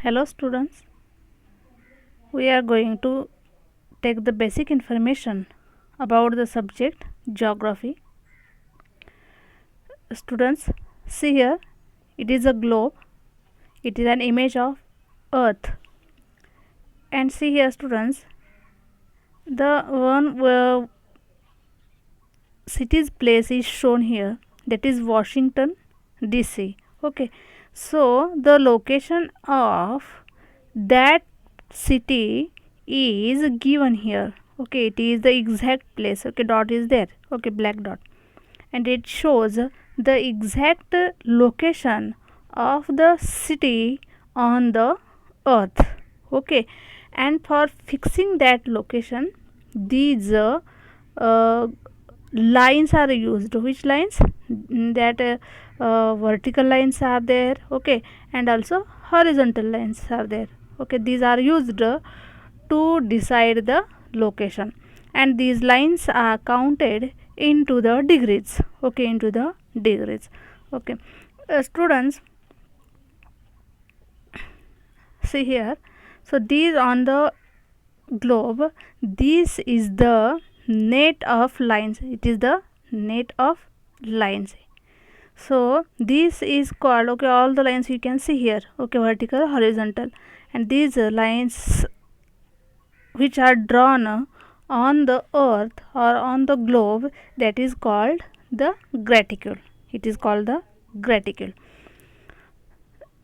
Hello students, we are going to take the basic information about the subject geography. Students, see here, it is a globe, it is an image of earth, and see here students, the one city's place is shown here, that is Washington DC. Okay, so the location of that city is given here. Okay, it is the exact place. Okay, dot is there. Okay, black dot, and it shows the exact location of the city on the earth. Okay, and for fixing that location, these lines are used. Which lines? That vertical lines are there. Okay, and also horizontal lines are there. Okay, these are used to decide the location, and these lines are counted into the degrees. Okay, into the degrees. Okay, students, see here, so these on the globe, this is the net of lines, it is the net of lines. So this is called, okay, all the lines you can see here, okay, vertical, horizontal, and these lines which are drawn on the earth or on the globe, that is called the graticule. It is called the graticule.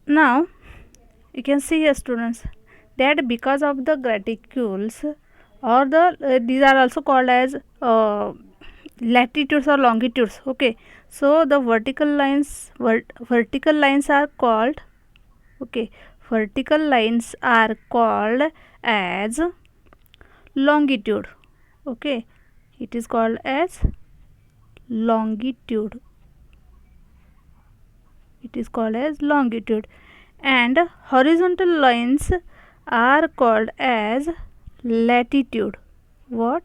Now you can see here students, that because of the graticules, or the these are also called as latitudes or longitudes. Okay, so the vertical lines are called, okay, vertical lines are called as longitude. Okay, it is called as longitude. It is called as longitude, and horizontal lines are called as latitude. What?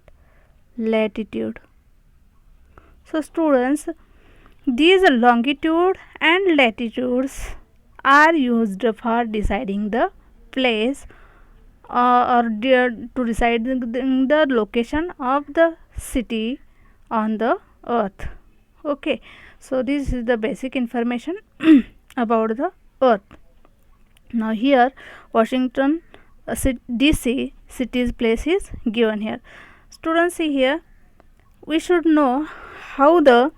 Latitude. So students, these longitude and latitudes are used for deciding the place to decide the location of the city on the earth. Okay, so this is the basic information about the earth. Now here Washington DC city's place is given here. Students, see here, we should know how the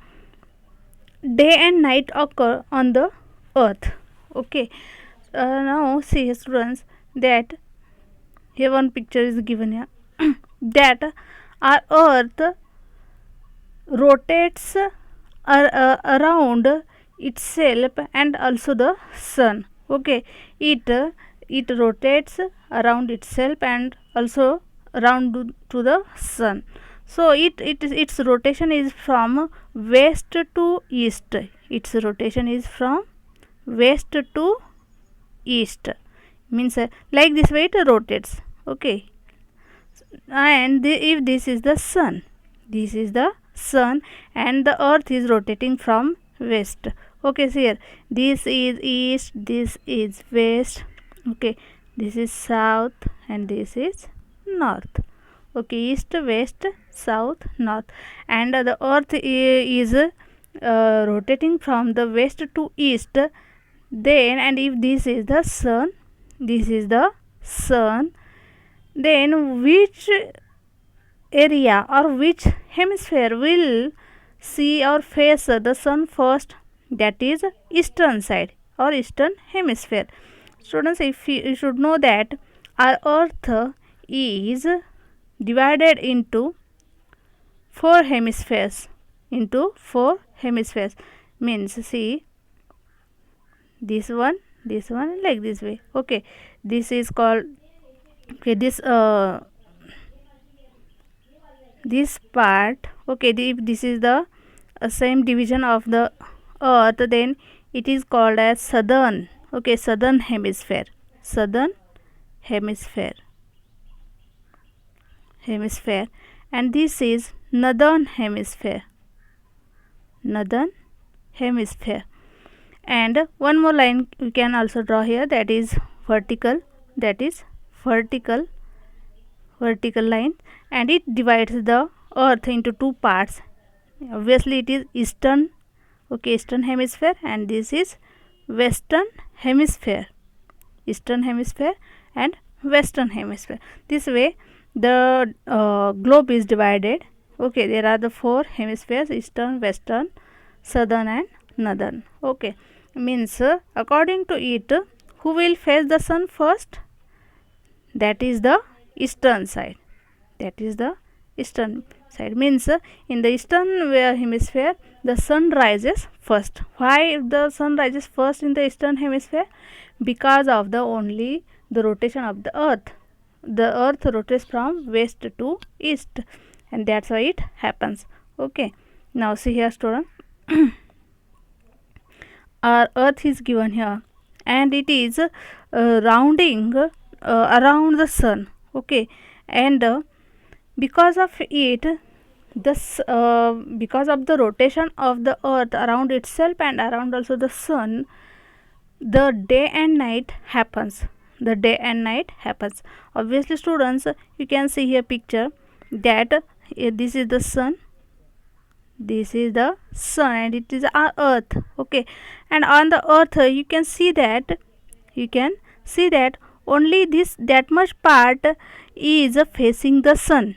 day and night occur on the earth. Okay, now see students, that here one picture is given here that our earth rotates around itself and also the sun. Okay, it rotates around itself and also around to the sun. So its rotation is from west to east. Its rotation is from west to east, means like this way it rotates. Okay, and if this is the sun, this is the sun, and the earth is rotating from west. Okay, so here this is east, this is west. Okay, this is south and this is north. Okay, east, west, south, north, and the earth is rotating from the west to east. Then, and if this is the sun, this is the sun, then which area or which hemisphere will see or face the sun first? That is eastern side or eastern hemisphere. Students, if you should know that our earth is divided into four hemispheres. Into four hemispheres, means see this one, like this way. Okay, this is called, okay, this part. Okay, if this is the same division of the earth, then it is called as southern. Okay, southern hemisphere. Southern hemisphere. And this is northern hemisphere. Northern hemisphere. And one more line we can also draw here, that is vertical, that is vertical line, and it divides the earth into two parts. Obviously it is eastern, okay, eastern hemisphere, and this is western hemisphere, eastern hemisphere and western hemisphere. This way the globe is divided. Okay, there are the four hemispheres: eastern, western, southern and northern. Okay, means according to it, who will face the sun first? That is the eastern side, that is the eastern side. Means in the eastern hemisphere the sun rises first. Why the sun rises first in the eastern hemisphere? Because of the only the rotation of the earth. The earth rotates from west to east, and that's why it happens. Okay, now see here student, our earth is given here, and it is rounding around the sun. Okay, and because of it, this because of the rotation of the earth around itself and around also the sun, the day and night happens. The day and night happens. Obviously students, you can see here picture that this is the sun, this is the sun, and it is our earth. Okay, and on the earth you can see that only this that much part is facing the sun.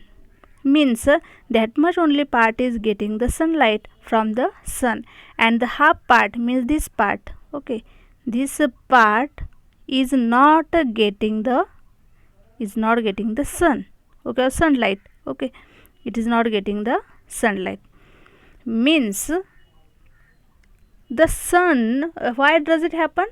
Means that much only part is getting the sunlight from the sun, and the half part means this part. Okay, this part is not getting the sun, okay, or sunlight. Okay, it is not getting the sunlight. Means the sun, why does it happen?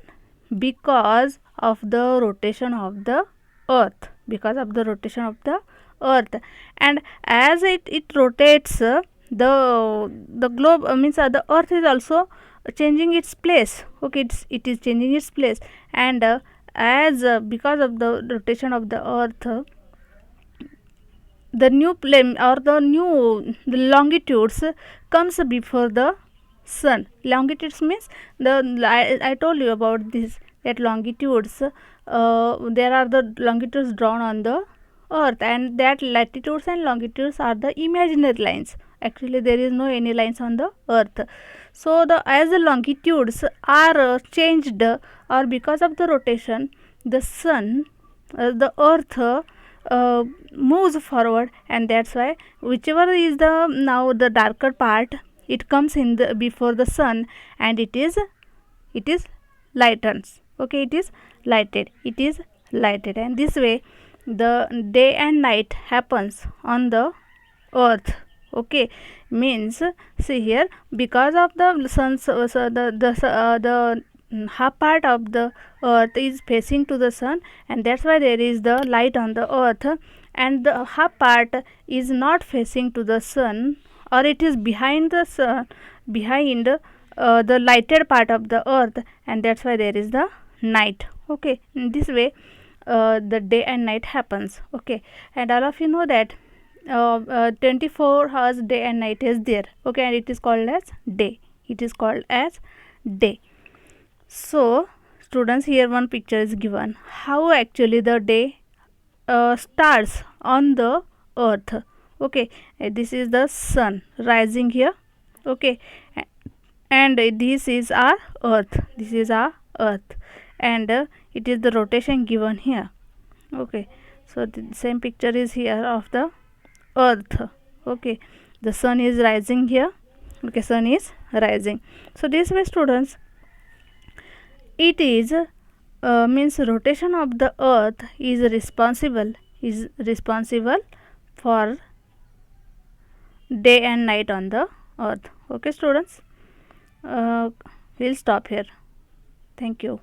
Because of the rotation of the earth, because of the rotation of the earth. And as it rotates, the globe means the earth is also changing its place. Okay, it is changing its place, and as because of the rotation of the earth, the new plane or the longitudes comes before the sun. Longitudes means I told you about this, that longitudes, there are the longitudes drawn on the earth, and that latitudes and longitudes are the imaginary lines. Actually there is no any lines on the earth. So as the longitudes are changed, or because of the rotation, the sun, the earth moves forward, and that's why whichever is the now the darker part, it comes in the before the sun, and it is lightens. Okay, it is lighted, and this way the day and night happens on the earth. Okay, means see here, because of the sun, so the half part of the earth is facing to the sun, and that's why there is the light on the earth, and the half part is not facing to the sun, or it is behind the sun, behind the lighted part of the earth, and that's why there is the night. Okay, in this way the day and night happens. Okay, and all of you know that 24 hours day and night is there. Okay, and it is called as day, it is called as day. So students, here one picture is given how actually the day starts on the earth. Okay, this is the sun rising here. Okay, and this is our earth, this is our earth, and it is the rotation given here. Okay, so the same picture is here of the earth. Okay, the sun is rising here. Okay, sun is rising. So this way students, it is means rotation of the earth is responsible for day and night on the earth. Okay students, we'll stop here. Thank you.